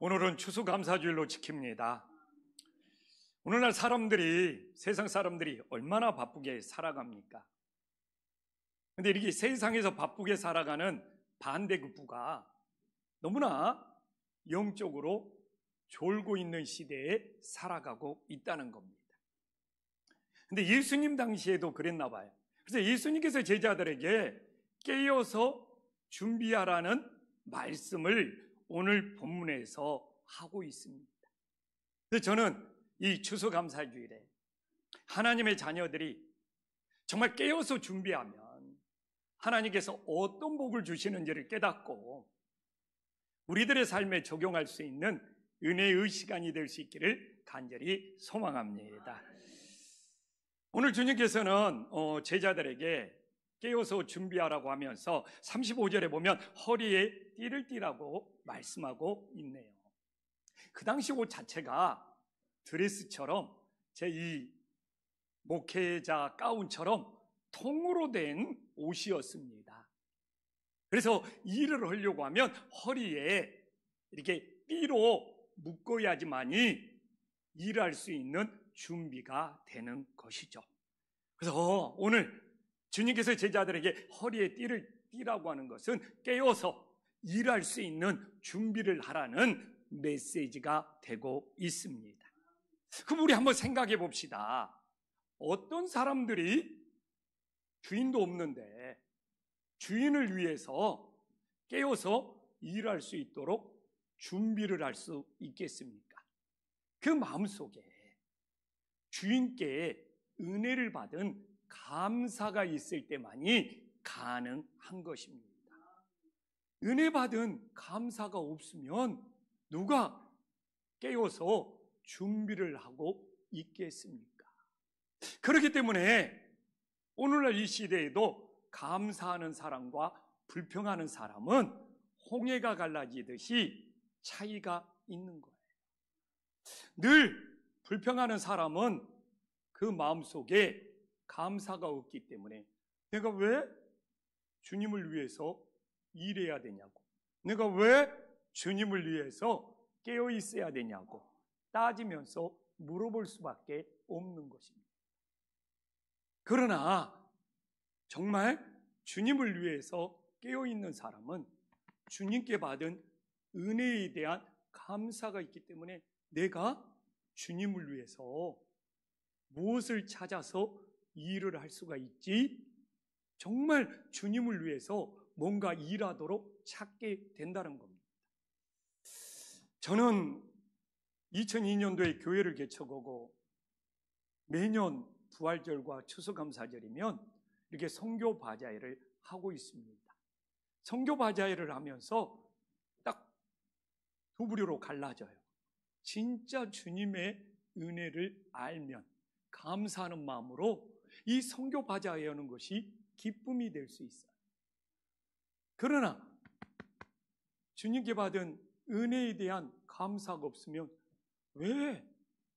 오늘은 추수감사주일로 지킵니다. 오늘날 세상 사람들이 얼마나 바쁘게 살아갑니까? 근데 이렇게 세상에서 바쁘게 살아가는 반대급부가 너무나 영적으로 졸고 있는 시대에 살아가고 있다는 겁니다. 근데 예수님 당시에도 그랬나 봐요. 그래서 예수님께서 제자들에게 깨어서 준비하라는 말씀을 오늘 본문에서 하고 있습니다. 그래서 저는 이 추수감사주일에 하나님의 자녀들이 정말 깨어서 준비하면 하나님께서 어떤 복을 주시는지를 깨닫고 우리들의 삶에 적용할 수 있는 은혜의 시간이 될 수 있기를 간절히 소망합니다. 오늘 주님께서는 제자들에게 깨어서 준비하라고 하면서 35절에 보면 허리에 띠를 띠라고 말씀하고 있네요. 그 당시 옷 자체가 드레스처럼 제 이 목회자 가운처럼 통으로 된 옷이었습니다. 그래서 일을 하려고 하면 허리에 이렇게 띠로 묶어야지만이 일할 수 있는 준비가 되는 것이죠. 그래서 오늘 주님께서 제자들에게 허리에 띠를 띠라고 하는 것은 깨어서 일할 수 있는 준비를 하라는 메시지가 되고 있습니다. 그럼 우리 한번 생각해 봅시다. 어떤 사람들이 주인도 없는데 주인을 위해서 깨어서 일할 수 있도록 준비를 할 수 있겠습니까? 그 마음속에 주인께 은혜를 받은 감사가 있을 때만이 가능한 것입니다. 은혜 받은 감사가 없으면 누가 깨어서 준비를 하고 있겠습니까? 그렇기 때문에 오늘날 이 시대에도 감사하는 사람과 불평하는 사람은 홍해가 갈라지듯이 차이가 있는 거예요. 늘 불평하는 사람은 그 마음속에 감사가 없기 때문에 내가 왜 주님을 위해서 일해야 되냐고, 내가 왜 주님을 위해서 깨어 있어야 되냐고 따지면서 물어볼 수밖에 없는 것입니다. 그러나 정말 주님을 위해서 깨어 있는 사람은 주님께 받은 은혜에 대한 감사가 있기 때문에 내가 주님을 위해서 무엇을 찾아서 일을 할 수가 있지? 정말 주님을 위해서 뭔가 일하도록 찾게 된다는 겁니다. 저는 2002년도에 교회를 개척하고 매년 부활절과 추수감사절이면 이렇게 선교 바자회를 하고 있습니다. 선교 바자회를 하면서 딱 두 부류로 갈라져요. 진짜 주님의 은혜를 알면 감사하는 마음으로 이 선교 바자회 하는 것이 기쁨이 될 수 있어요. 그러나 주님께 받은 은혜에 대한 감사가 없으면 왜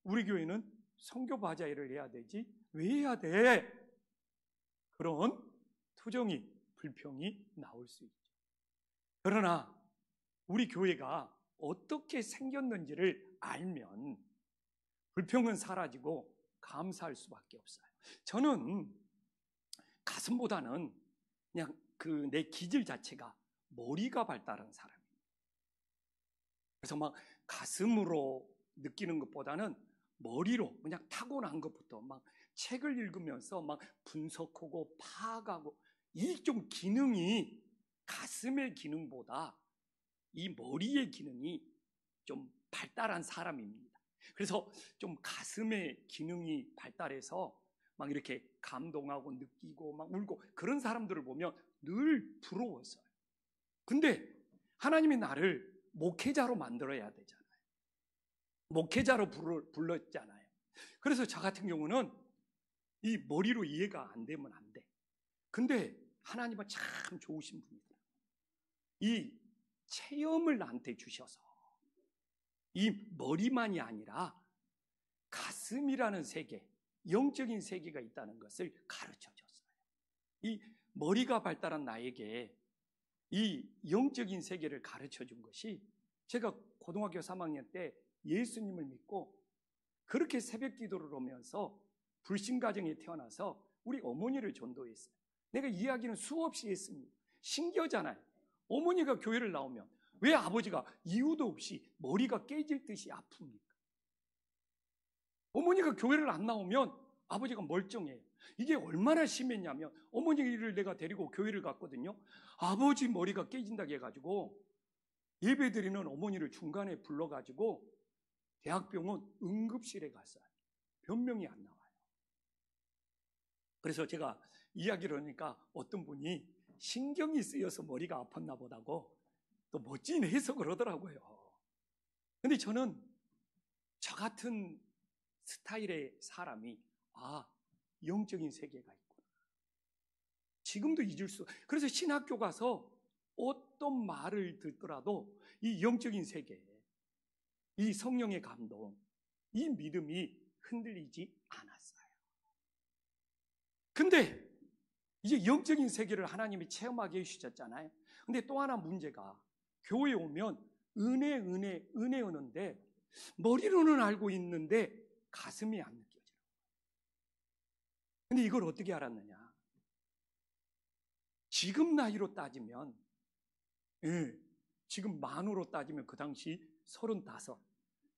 우리 교회는 선교 바자회를 해야 되지? 왜 해야 돼? 그런 투정이, 불평이 나올 수 있죠. 그러나 우리 교회가 어떻게 생겼는지를 알면 불평은 사라지고 감사할 수밖에 없어요. 저는 가슴보다는 그냥 내 기질 자체가 머리가 발달한 사람입니다. 그래서 막 가슴으로 느끼는 것보다는 머리로 그냥 타고난 것부터 막 책을 읽으면서 막 분석하고 파악하고 이 좀 기능이 가슴의 기능보다 이 머리의 기능이 좀 발달한 사람입니다. 그래서 좀 가슴의 기능이 발달해서 막 이렇게 감동하고 느끼고 막 울고 그런 사람들을 보면 늘 부러웠어요. 근데 하나님이 나를 목회자로 만들어야 되잖아요. 목회자로 불렀잖아요. 그래서 저 같은 경우는 이 머리로 이해가 안 되면 안 돼. 근데 하나님은 참 좋으신 분이더라고요. 이 체험을 나한테 주셔서 이 머리만이 아니라 가슴이라는 세계, 영적인 세계가 있다는 것을 가르쳐 줬어요. 이 머리가 발달한 나에게 이 영적인 세계를 가르쳐 준 것이 제가 고등학교 3학년 때 예수님을 믿고 그렇게 새벽 기도를 하면서 불신 가정에 태어나서 우리 어머니를 전도했어요. 내가 이야기는 수없이 했습니다. 신기하잖아요. 어머니가 교회를 나오면 왜 아버지가 이유도 없이 머리가 깨질 듯이 아픕니까? 어머니가 교회를 안 나오면 아버지가 멀쩡해요. 이게 얼마나 심했냐면 어머니를 내가 데리고 교회를 갔거든요. 아버지 머리가 깨진다고 해가지고 예배드리는 어머니를 중간에 불러가지고 대학병원 응급실에 갔어요. 변명이 안 나와요. 그래서 제가 이야기를 하니까 어떤 분이 신경이 쓰여서 머리가 아팠나 보다고 또 멋진 해석을 하더라고요. 근데 저는 저 같은 스타일의 사람이 영적인 세계가 있구나. 지금도 잊을 수. 그래서 신학교 가서 어떤 말을 듣더라도 이 영적인 세계, 이 성령의 감동, 이 믿음이 흔들리지 않았어요. 근데 이제 영적인 세계를 하나님이 체험하게 해주셨잖아요. 근데 또 하나 문제가 교회에 오면 은혜 오는데 머리로는 알고 있는데 가슴이 안 느껴져요. 근데 이걸 어떻게 알았느냐? 지금 나이로 따지면 지금 만으로 따지면 그 당시 35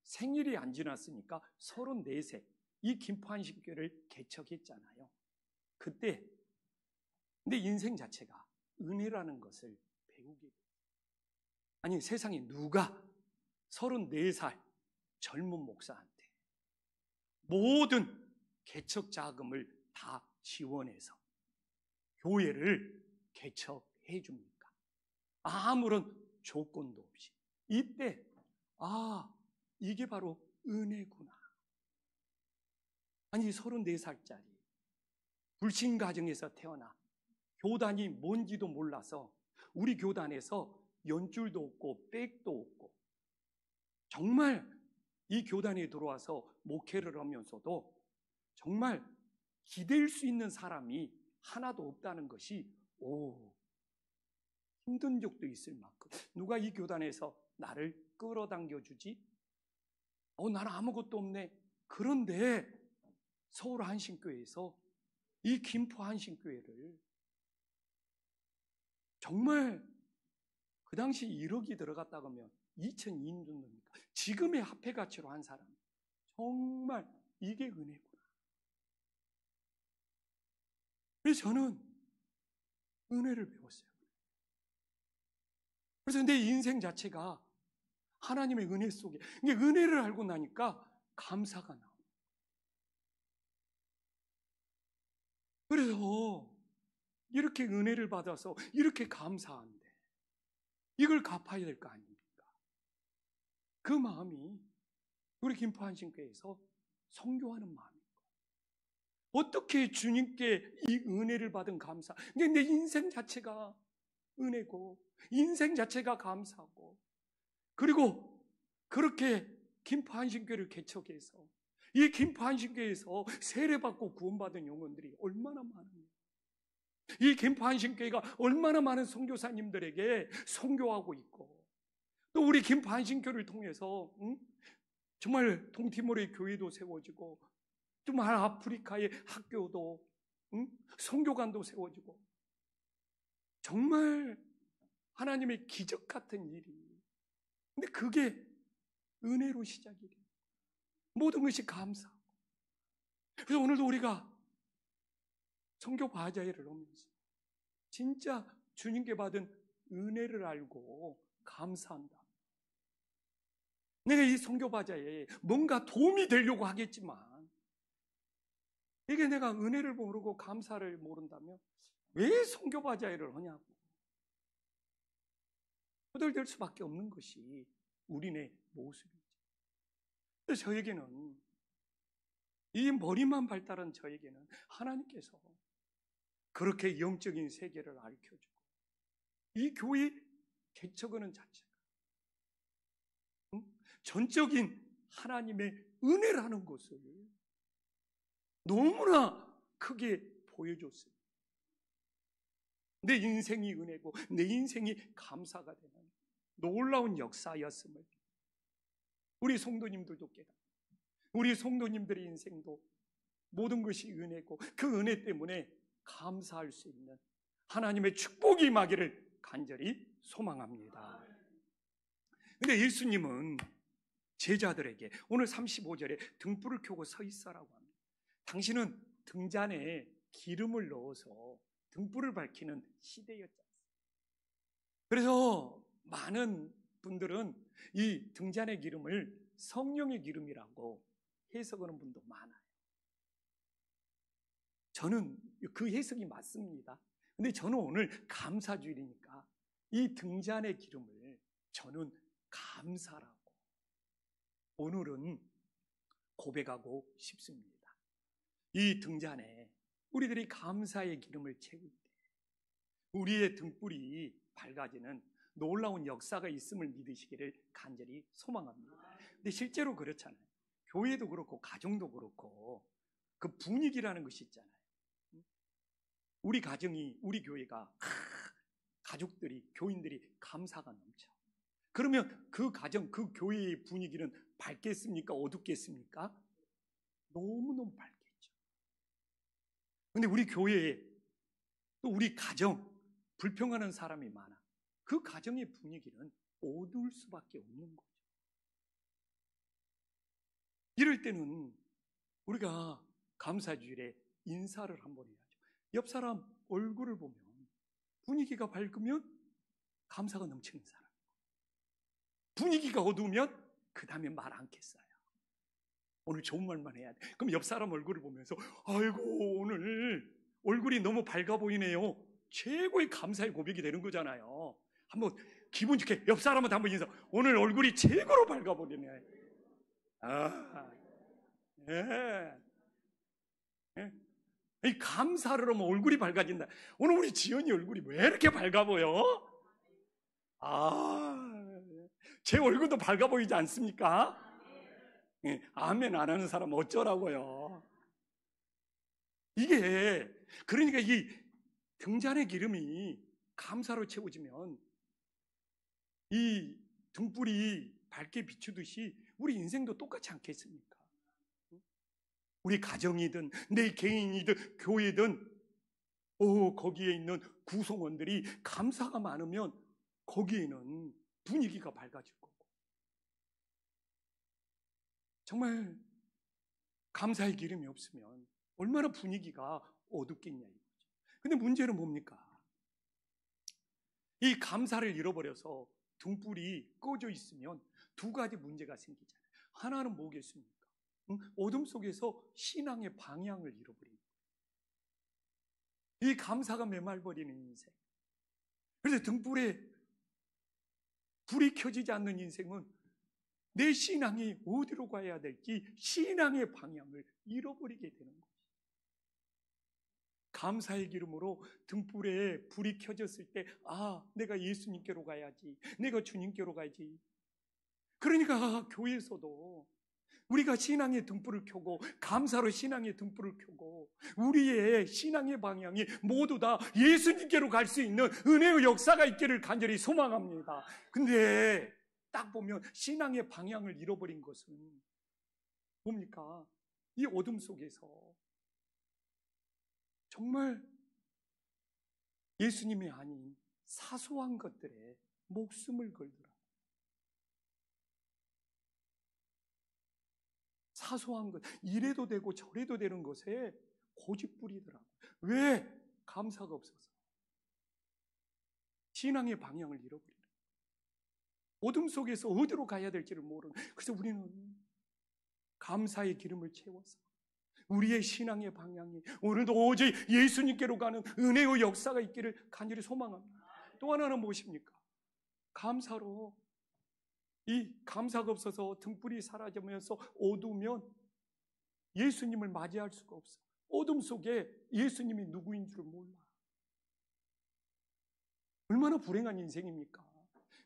생일이 안 지났으니까 34세 이 김포한식교회를 개척했잖아요. 그때 근데 인생 자체가 은혜라는 것을 배우게 돼요. 아니 세상에 누가 34살 젊은 목사한테 모든 개척 자금을 다 지원해서 교회를 개척해 줍니까? 아무런 조건도 없이. 이때 이게 바로 은혜구나. 아니 34살짜리 불신 가정에서 태어나 교단이 뭔지도 몰라서 우리 교단에서 연줄도 없고 백도 없고 정말 이 교단에 들어와서 목회를 하면서도 정말 기댈 수 있는 사람이 하나도 없다는 것이 힘든 적도 있을 만큼 누가 이 교단에서 나를 끌어당겨 주지? 나는 아무것도 없네. 그런데 서울 한신교회에서 이 김포 한신교회를 정말 그 당시 1억이 들어갔다고 하면 2002년도입니까? 지금의 화폐 가치로 한 사람 정말 이게 은혜구나. 그래서 저는 은혜를 배웠어요. 그래서 내 인생 자체가 하나님의 은혜 속에 이게 은혜를 알고 나니까 감사가 나와요. 그래서 이렇게 은혜를 받아서 이렇게 감사한데 이걸 갚아야 될 거 아닙니까? 그 마음이 우리 김포한신교회에서 선교하는 마음인 거예요. 어떻게 주님께 이 은혜를 받은 감사, 내 인생 자체가 은혜고 인생 자체가 감사하고 그리고 그렇게 김포한신교회를 개척해서 이 김포한신교회에서 세례받고 구원받은 영혼들이 얼마나 많은지, 이 김포한신교회가 얼마나 많은 선교사님들에게 선교하고 있고 또 우리 김포한신교회를 통해서 정말 동티모르의 교회도 세워지고 정말 아프리카의 학교도 선교관도 세워지고 정말 하나님의 기적 같은 일이. 근데 그게 은혜로 시작이 돼요. 모든 것이 감사하고. 그래서 오늘도 우리가 선교 바자회를 하면서 진짜 주님께 받은 은혜를 알고 감사한다. 내가 이 선교 바자회에 뭔가 도움이 되려고 하겠지만 이게 내가 은혜를 모르고 감사를 모른다면 왜 선교 바자회를 하냐고 후덜될 수밖에 없는 것이 우리네 모습이죠. 그래서 저에게는 이 머리만 발달한 저에게는 하나님께서 그렇게 영적인 세계를 알려주고 이 교회 개척하는 자체가 전적인 하나님의 은혜라는 것을 너무나 크게 보여줬어요. 내 인생이 은혜고 내 인생이 감사가 되는 놀라운 역사였음을 우리 성도님들도 깨닫고, 우리 성도님들의 인생도 모든 것이 은혜고, 그 은혜 때문에 감사할 수 있는 하나님의 축복이 임하기를 간절히 소망합니다. 근데 예수님은 제자들에게 오늘 35절에 등불을 켜고 서 있어라고 합니다. 당신은 등잔에 기름을 넣어서 등불을 밝히는 시대였지 않습니까? 그래서 많은 분들은 이 등잔의 기름을 성령의 기름이라고 해석하는 분도 많아요. 저는 그 해석이 맞습니다. 근데 저는 오늘 감사주일이니까 이 등잔의 기름을 저는 감사라고 오늘은 고백하고 싶습니다. 이 등잔에 우리들이 감사의 기름을 채울 때 우리의 등불이 밝아지는 놀라운 역사가 있음을 믿으시기를 간절히 소망합니다. 근데 실제로 그렇잖아요. 교회도 그렇고 가정도 그렇고 그 분위기라는 것이 있잖아요. 우리 가정이, 우리 교회가 가족들이, 교인들이 감사가 넘쳐. 그러면 그 가정, 그 교회의 분위기는 밝겠습니까? 어둡겠습니까? 너무너무 밝겠죠. 근데 우리 교회에 또 우리 가정 불평하는 사람이 많아. 그 가정의 분위기는 어두울 수밖에 없는 거죠. 이럴 때는 우리가 감사주일에 인사를 한번 해야죠. 옆 사람 얼굴을 보면 분위기가 밝으면 감사가 넘치는 사람, 분위기가 어두우면 그 다음에 말 않겠어요. 오늘 좋은 말만 해야 돼. 그럼 옆 사람 얼굴을 보면서 아이고 오늘 얼굴이 너무 밝아 보이네요. 최고의 감사의 고백이 되는 거잖아요. 한번 기분 좋게 옆 사람한테 한번 인사. 오늘 얼굴이 최고로 밝아 보이네. 예. 예. 이 감사를 하면 얼굴이 밝아진다. 오늘 우리 지연이 얼굴이 왜 이렇게 밝아 보여? 제 얼굴도 밝아 보이지 않습니까? 예, 아멘 안 하는 사람 어쩌라고요? 이게 그러니까 이 등잔의 기름이 감사로 채워지면 이 등불이 밝게 비추듯이 우리 인생도 똑같지 않겠습니까? 우리 가정이든 내 개인이든 교회든 거기에 있는 구성원들이 감사가 많으면 거기에는 분위기가 밝아질 거고, 정말 감사의 기름이 없으면 얼마나 분위기가 어둡겠냐 이거죠. 근데 문제는 뭡니까? 이 감사를 잃어버려서 등불이 꺼져 있으면 두 가지 문제가 생기잖아요. 하나는 뭐겠습니까? 어둠 속에서 신앙의 방향을 잃어버립니다. 이 감사가 메말버리는 인생. 그래서 등불에 불이 켜지지 않는 인생은 내 신앙이 어디로 가야 될지 신앙의 방향을 잃어버리게 되는 거죠. 감사의 기름으로 등불에 불이 켜졌을 때 내가 예수님께로 가야지, 내가 주님께로 가야지. 그러니까 교회에서도 우리가 신앙의 등불을 켜고 감사로 신앙의 등불을 켜고 우리의 신앙의 방향이 모두 다 예수님께로 갈 수 있는 은혜의 역사가 있기를 간절히 소망합니다. 근데 딱 보면 신앙의 방향을 잃어버린 것은 뭡니까? 이 어둠 속에서 정말 예수님이 아닌 사소한 것들에 목숨을 걸더라. 사소한 것, 이래도 되고 저래도 되는 것에 고집부리더라고요. 왜? 감사가 없어서. 신앙의 방향을 잃어버리는. 어둠 속에서 어디로 가야 될지를 모르는. 그래서 우리는 감사의 기름을 채워서 우리의 신앙의 방향이 오늘도 오직 예수님께로 가는 은혜의 역사가 있기를 간절히 소망합니다. 또 하나는 무엇입니까? 감사로 이 감사가 없어서 등불이 사라지면서 어두우면 예수님을 맞이할 수가 없어. 어둠 속에 예수님이 누구인 줄 몰라. 얼마나 불행한 인생입니까?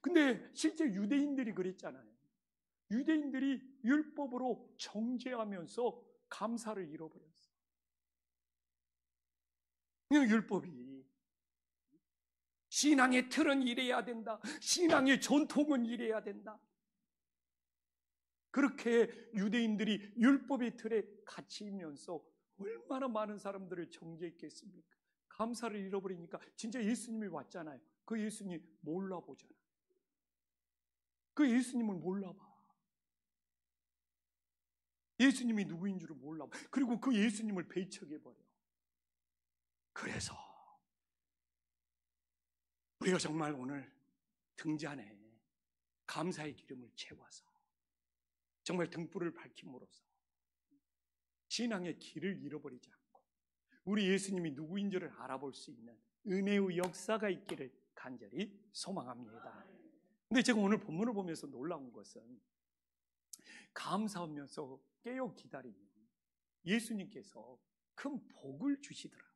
근데 실제 유대인들이 그랬잖아요. 유대인들이 율법으로 정죄하면서 감사를 잃어버렸어. 그냥 율법이 신앙의 틀은 이래야 된다. 신앙의 전통은 이래야 된다. 그렇게 유대인들이 율법의 틀에 갇히면서 얼마나 많은 사람들을 정죄했겠습니까? 감사를 잃어버리니까 진짜 예수님이 왔잖아요. 그 예수님 몰라보잖아. 그 예수님을 몰라봐. 예수님이 누구인 줄을 몰라봐. 그리고 그 예수님을 배척해버려. 그래서 우리가 정말 오늘 등잔에 감사의 기름을 채워서 정말 등불을 밝힘으로써 신앙의 길을 잃어버리지 않고 우리 예수님이 누구인지를 알아볼 수 있는 은혜의 역사가 있기를 간절히 소망합니다. 근데 제가 오늘 본문을 보면서 놀라운 것은 감사하면서 깨어 기다리면 예수님께서 큰 복을 주시더라고요.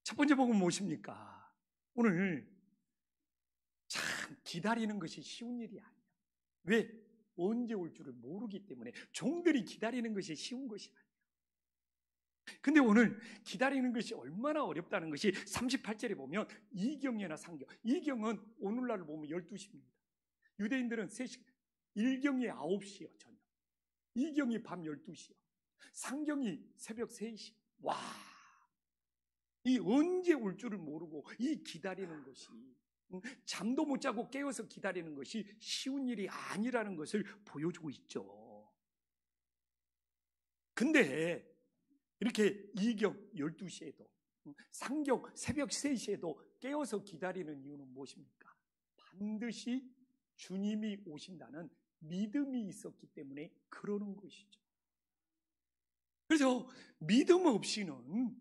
첫 번째 복은 무엇입니까? 오늘 참 기다리는 것이 쉬운 일이 아니에요. 왜? 언제 올 줄을 모르기 때문에 종들이 기다리는 것이 쉬운 것이 아니에요. 근데 오늘 기다리는 것이 얼마나 어렵다는 것이 38절에 보면 이경이나 상경. 이경은 오늘날로 보면 12시입니다. 유대인들은 3시, 일경이 9시요, 저녁. 이경이 밤 12시요. 상경이 새벽 3시. 와! 이 언제 올 줄을 모르고 이 기다리는 것이 잠도 못 자고 깨어서 기다리는 것이 쉬운 일이 아니라는 것을 보여주고 있죠. 근데 이렇게 이경 12시에도 상경 새벽 3시에도 깨어서 기다리는 이유는 무엇입니까? 반드시 주님이 오신다는 믿음이 있었기 때문에 그러는 것이죠. 그래서 믿음 없이는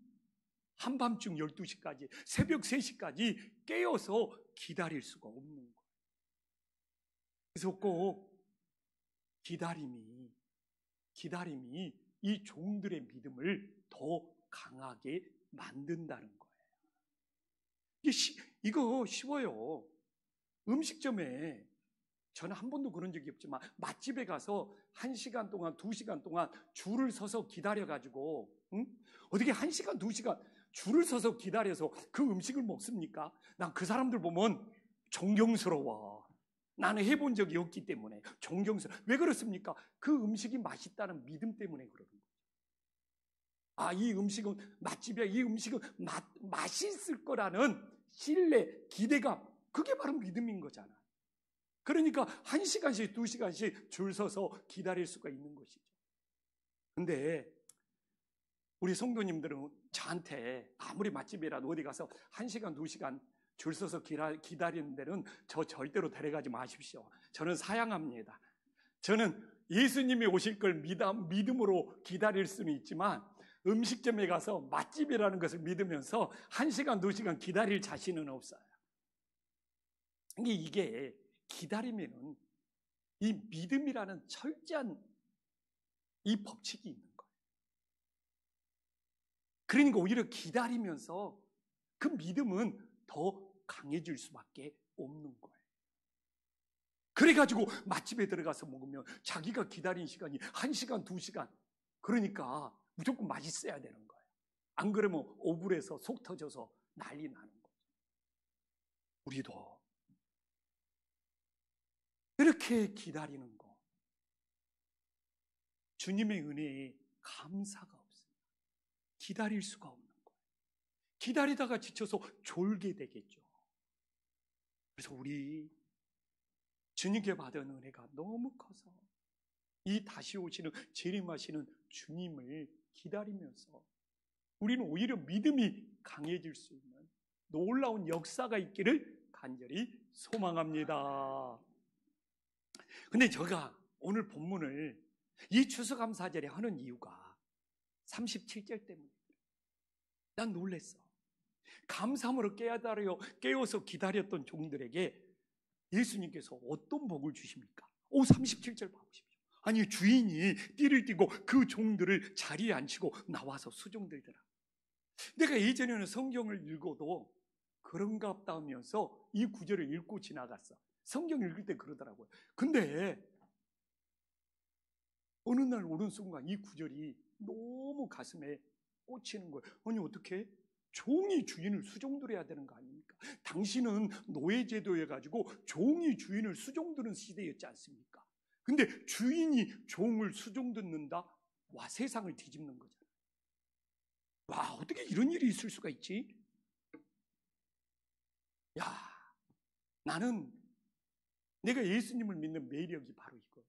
한밤중 12시까지 새벽 3시까지 깨어서 기다릴 수가 없는 거예요. 그래서 꼭 기다림이 이 종들의 믿음을 더 강하게 만든다는 거예요. 이거 쉬워요. 음식점에 저는 한 번도 그런 적이 없지만 맛집에 가서 1시간 동안 2시간 동안 줄을 서서 기다려가지고 어떻게 1시간 2시간 줄을 서서 기다려서 그 음식을 먹습니까? 난 그 사람들 보면 존경스러워. 나는 해본 적이 없기 때문에 존경스러워. 왜 그렇습니까? 그 음식이 맛있다는 믿음 때문에 그러는 거예요. 아, 이 음식은 맛집이야. 이 음식은 맛있을 거라는 신뢰, 기대감. 그게 바로 믿음인 거잖아. 그러니까 1시간씩 2시간씩 줄 서서 기다릴 수가 있는 것이죠. 근데 우리 성도님들은 저한테 아무리 맛집이라도 어디 가서 1시간 2시간 줄 서서 기다리는 데는 저 절대로 데려가지 마십시오. 저는 사양합니다. 저는 예수님이 오실 걸 믿음으로 기다릴 수는 있지만 음식점에 가서 맛집이라는 것을 믿으면서 1시간 2시간 기다릴 자신은 없어요. 이게 기다리면은 이 믿음이라는 철저한 이 법칙이 있는 거예요. 그러니까 오히려 기다리면서 그 믿음은 더 강해질 수밖에 없는 거예요. 그래가지고 맛집에 들어가서 먹으면 자기가 기다린 시간이 1시간, 2시간. 그러니까 무조건 맛있어야 되는 거예요. 안 그러면 억울해서 속 터져서 난리 나는 거죠. 우리도 이렇게 기다리는 거, 주님의 은혜에 감사가 없습니다. 기다릴 수가 없는 거예요. 기다리다가 지쳐서 졸게 되겠죠. 그래서 우리 주님께 받은 은혜가 너무 커서 이 다시 오시는 재림하시는 주님을 기다리면서 우리는 오히려 믿음이 강해질 수 있는 놀라운 역사가 있기를 간절히 소망합니다. 근데 제가 오늘 본문을 이 추수감사절에 하는 이유가 37절 때문이에요. 난 놀랬어. 감사함으로 깨어서 기다렸던 종들에게 예수님께서 어떤 복을 주십니까? 37절 봐보십시오. 아니, 주인이 띠를 띠고 그 종들을 자리에 앉히고 나와서 수종들더라. 내가 예전에는 성경을 읽어도 그런가 보다 하면서 이 구절을 읽고 지나갔어. 성경 읽을 때 그러더라고요. 근데 어느 날 오는 순간 이 구절이 너무 가슴에 꽂히는 거예요. 아니, 어떻게? 종이 주인을 수종들어야 되는 거 아닙니까? 당신은 노예제도여가지고 종이 주인을 수종드는 시대였지 않습니까? 근데 주인이 종을 수종듣는다? 와, 세상을 뒤집는 거잖아. 와, 어떻게 이런 일이 있을 수가 있지? 야, 나는 내가 예수님을 믿는 매력이 바로 이거.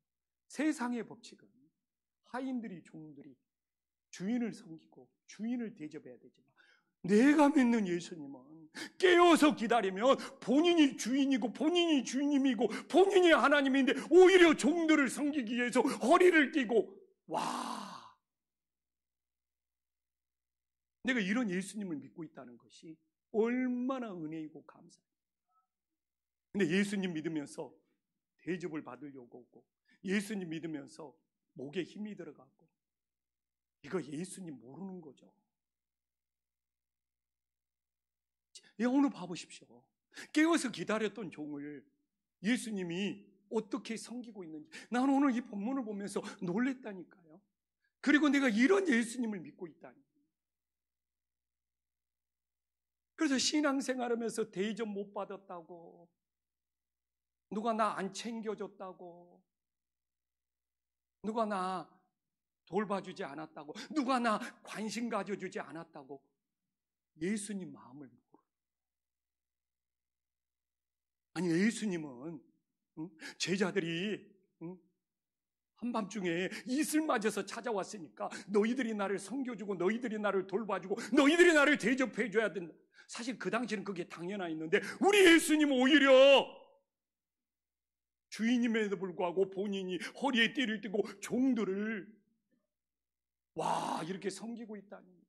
세상의 법칙은 하인들이, 종들이 주인을 섬기고 주인을 대접해야 되지만, 내가 믿는 예수님은 깨어서 기다리면 본인이 주인이고 본인이 주님이고 본인이 하나님인데 오히려 종들을 섬기기 위해서 허리를 끼고, 와, 내가 이런 예수님을 믿고 있다는 것이 얼마나 은혜이고 감사해요. 근데 예수님 믿으면서 대접을 받으려고 오고, 예수님 믿으면서 목에 힘이 들어가고, 이거 예수님 모르는 거죠. 오늘 봐보십시오. 깨워서 기다렸던 종을 예수님이 어떻게 섬기고 있는지 나는 오늘 이 본문을 보면서 놀랬다니까요. 그리고 내가 이런 예수님을 믿고 있다니. 그래서 신앙생활하면서 대접 못 받았다고, 누가 나 안 챙겨줬다고, 누가 나 돌봐주지 않았다고, 누가 나 관심 가져주지 않았다고 예수님 마음을 모르. 아니, 예수님은 제자들이 한밤중에 이슬 맞아서 찾아왔으니까 너희들이 나를 섬겨주고 너희들이 나를 돌봐주고 너희들이 나를 대접해줘야 된다. 사실 그 당시는 그게 당연했는데 우리 예수님은 오히려 주인임에도 불구하고 본인이 허리에 띠를 띠고 종들을 와 이렇게 섬기고 있다니.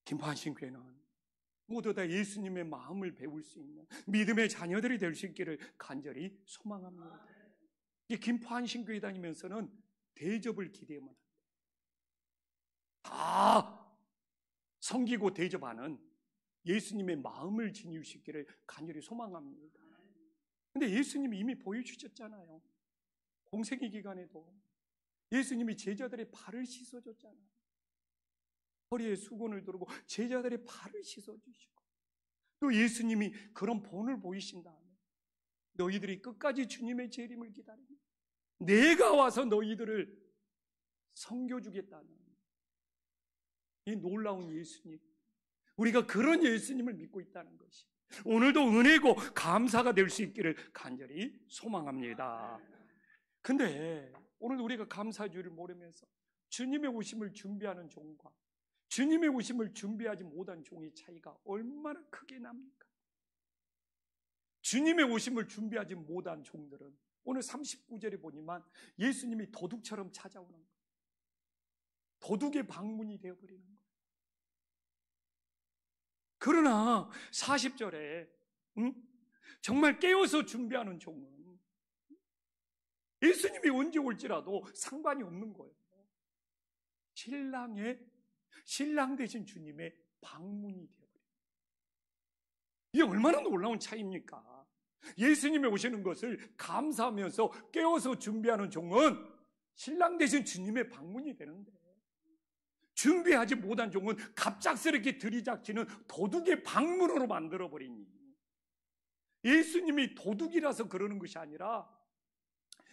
김포한신교회는 모두 다 예수님의 마음을 배울 수 있는 믿음의 자녀들이 될 수 있기를 간절히 소망합니다. 이 김포한신교회 다니면서는 대접을 기대하면 다 섬기고 대접하는 예수님의 마음을 지니실 수 있기를 간절히 소망합니다. 근데 예수님이 이미 보여주셨잖아요. 공생의 기간에도 예수님이 제자들의 발을 씻어줬잖아요. 허리에 수건을 두르고 제자들의 발을 씻어주시고, 또 예수님이 그런 본을 보이신 다음에 너희들이 끝까지 주님의 재림을 기다리며 내가 와서 너희들을 섬겨주겠다는 이 놀라운 예수님, 우리가 그런 예수님을 믿고 있다는 것이 오늘도 은혜고 감사가 될 수 있기를 간절히 소망합니다. 근데 오늘 우리가 감사주를 모르면서 주님의 오심을 준비하는 종과 주님의 오심을 준비하지 못한 종의 차이가 얼마나 크게 납니까? 주님의 오심을 준비하지 못한 종들은 오늘 39절에 보니만 예수님이 도둑처럼 찾아오는 거예요. 도둑의 방문이 되어버리는 거예요. 그러나 40절에 정말 깨어서 준비하는 종은 예수님이 언제 올지라도 상관이 없는 거예요. 신랑 되신 주님의 방문이 되어버려요. 이게 얼마나 놀라운 차이입니까? 예수님이 오시는 것을 감사하면서 깨어서 준비하는 종은 신랑 되신 주님의 방문이 되는데, 준비하지 못한 종은 갑작스럽게 들이닥치는 도둑의 방문으로 만들어버리니, 예수님이 도둑이라서 그러는 것이 아니라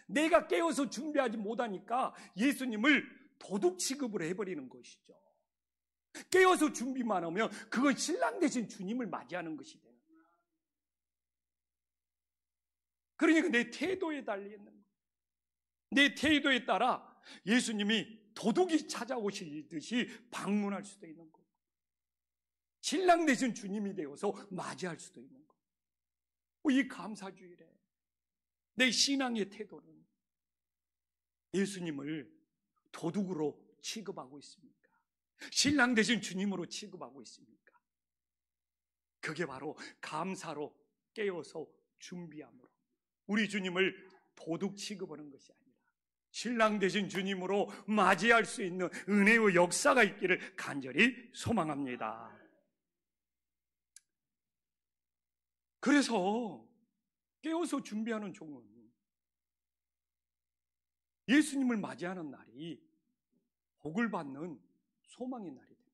내가 깨어서 준비하지 못하니까 예수님을 도둑 취급을 해버리는 것이죠. 깨어서 준비만 하면 그건 신랑 되신 주님을 맞이하는 것이 되는 거예요. 그러니까 내 태도에 달려있는 거예요. 내 태도에 따라 예수님이 도둑이 찾아오시듯이 방문할 수도 있는 거고, 신랑 되신 주님이 되어서 맞이할 수도 있는 거고. 이 감사주일에 내 신앙의 태도는 예수님을 도둑으로 취급하고 있습니까? 신랑 되신 주님으로 취급하고 있습니까? 그게 바로 감사로 깨어서 준비함으로 우리 주님을 도둑 취급하는 것이 아니라 신랑 되신 주님으로 맞이할 수 있는 은혜의 역사가 있기를 간절히 소망합니다. 그래서 깨어서 준비하는 종은 예수님을 맞이하는 날이 복을 받는 소망의 날이 됩니다.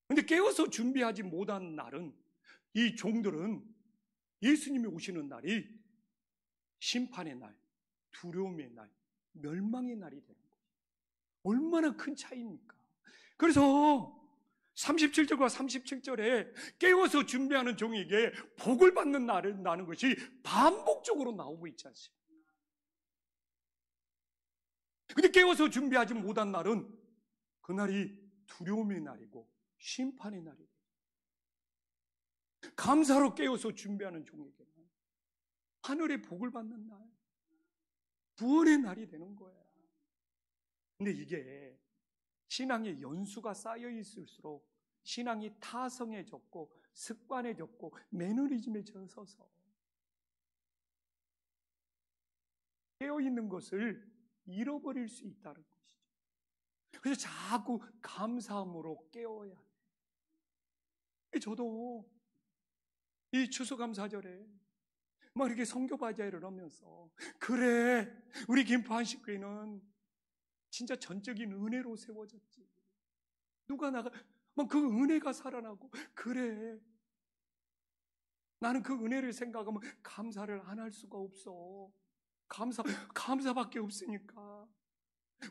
근데 깨어서 준비하지 못한 날은, 이 종들은 예수님이 오시는 날이 심판의 날, 두려움의 날, 멸망의 날이 되는 거예요. 얼마나 큰 차이입니까? 그래서 37절과 37절에 깨워서 준비하는 종에게 복을 받는 날을 나는 것이 반복적으로 나오고 있지 않습니까? 근데 깨워서 준비하지 못한 날은 그날이 두려움의 날이고 심판의 날이고, 감사로 깨워서 준비하는 종에게는 하늘의 복을 받는 날, 구원의 날이 되는 거예요. 근데 이게 신앙의 연수가 쌓여 있을수록 신앙이 타성해졌고 습관해졌고 매너리즘에 젖어서 깨어있는 것을 잃어버릴 수 있다는 것이죠. 그래서 자꾸 감사함으로 깨어야 돼요. 저도 이 추수감사절에 막 이렇게 선교바자회를 하면서, 그래, 우리 김포한식교회는 진짜 전적인 은혜로 세워졌지. 누가 나가, 막 그 은혜가 살아나고, 그래. 나는 그 은혜를 생각하면 감사를 안 할 수가 없어. 감사밖에 없으니까.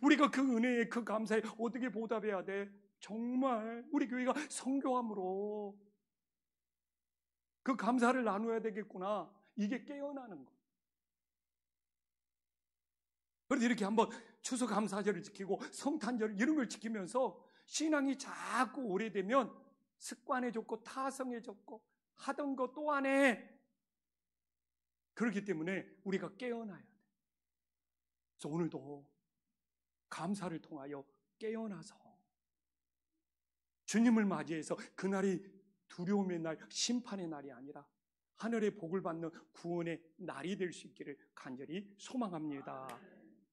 우리가 그 은혜에, 그 감사에 어떻게 보답해야 돼? 정말 우리 교회가 선교함으로 그 감사를 나눠야 되겠구나. 이게 깨어나는 거예요. 그래서 이렇게 한번 추수감사절을 지키고 성탄절 이런 걸 지키면서 신앙이 자꾸 오래되면 습관해졌고 타성해졌고 하던 것 또 안 해. 그렇기 때문에 우리가 깨어나야 돼. 그래서 오늘도 감사를 통하여 깨어나서 주님을 맞이해서 그날이 두려움의 날, 심판의 날이 아니라 하늘의 복을 받는 구원의 날이 될 수 있기를 간절히 소망합니다.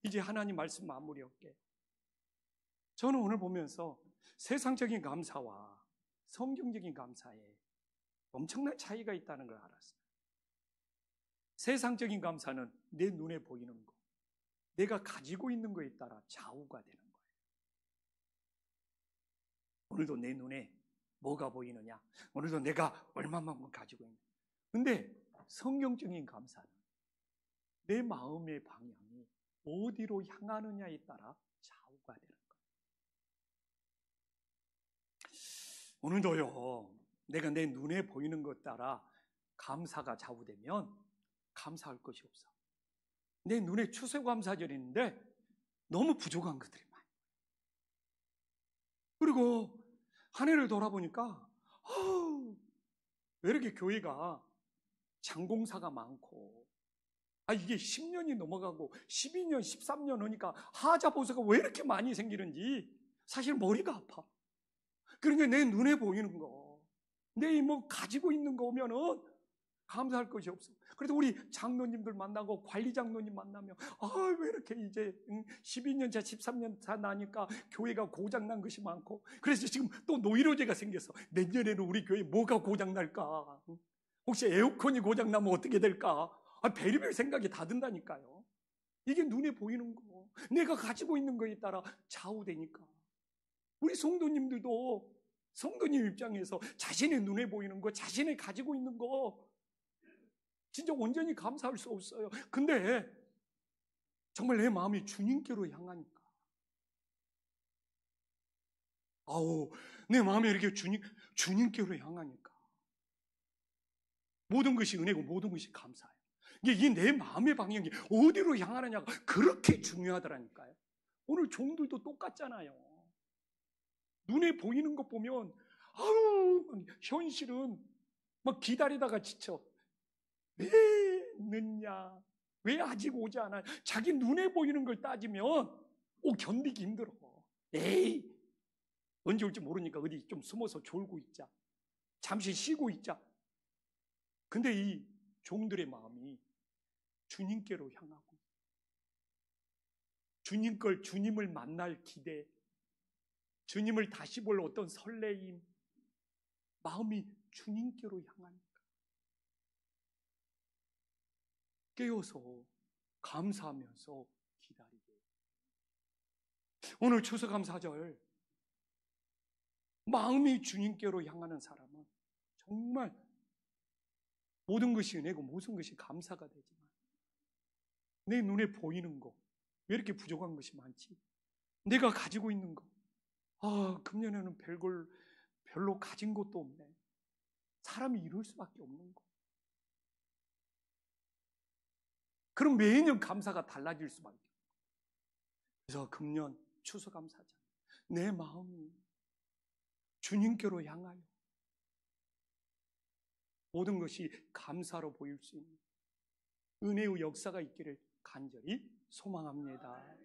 이제 하나님 말씀 마무리할게요. 저는 오늘 보면서 세상적인 감사와 성경적인 감사에 엄청난 차이가 있다는 걸 알았어요. 세상적인 감사는 내 눈에 보이는 것, 내가 가지고 있는 것에 따라 좌우가 되는 거예요. 오늘도 내 눈에 뭐가 보이느냐, 오늘도 내가 얼마만큼 가지고 있느냐. 근데 성경적인 감사는 내 마음의 방향이 어디로 향하느냐에 따라 좌우가 되는 거예요. 오늘도요, 내가 내 눈에 보이는 것 따라 감사가 좌우되면 감사할 것이 없어. 내 눈에 추수감사절인데 너무 부족한 것들이 많아요. 그리고 한 해를 돌아보니까 왜 이렇게 교회가 장공사가 많고, 이게 10년이 넘어가고 12년, 13년 하니까 하자보수가 왜 이렇게 많이 생기는지 사실 머리가 아파. 그러니까 내 눈에 보이는 거, 내 뭐 가지고 있는 거 오면은 감사할 것이 없어. 그래도 우리 장로님들 만나고 관리 장로님 만나면 왜 이렇게 이제 12년차, 13년차 나니까 교회가 고장난 것이 많고, 그래서 지금 또 노이로제가 생겼어. 내년에는 우리 교회 뭐가 고장날까? 혹시 에어컨이 고장나면 어떻게 될까? 별의별 생각이 다 든다니까요. 이게 눈에 보이는 거, 내가 가지고 있는 거에 따라 좌우되니까. 우리 성도님들도 성도님 입장에서 자신의 눈에 보이는 거, 자신이 가지고 있는 거 진짜 온전히 감사할 수 없어요. 근데 정말 내 마음이 주님께로 향하니까, 내 마음이 이렇게 주님께로 향하니까 모든 것이 은혜고 모든 것이 감사해요. 이게 내 마음의 방향이 어디로 향하느냐가 그렇게 중요하더라니까요. 오늘 종들도 똑같잖아요. 눈에 보이는 것 보면 현실은 막 기다리다가 지쳐. 왜 늦냐? 왜 아직 오지 않아요? 자기 눈에 보이는 걸 따지면 견디기 힘들어. 에이, 언제 올지 모르니까 어디 좀 숨어서 졸고 있자. 잠시 쉬고 있자. 근데 이 종들의 마음이 주님께로 향하고, 주님을 만날 기대, 주님을 다시 볼 어떤 설레임, 마음이 주님께로 향하니까 깨어서 감사하면서 기다리고. 오늘 추수감사절 마음이 주님께로 향하는 사람은 정말 모든 것이 은혜고 모든 것이 감사가 되지만 내 눈에 보이는 거 왜 이렇게 부족한 것이 많지? 내가 가지고 있는 거 금년에는 별로 가진 것도 없네. 사람이 이럴 수밖에 없는 거. 그럼 매년 감사가 달라질 수밖에 없어요. 그래서 금년 추수감사절 내 마음이 주님께로 향하여 모든 것이 감사로 보일 수 있는 은혜의 역사가 있기를 간절히 소망합니다.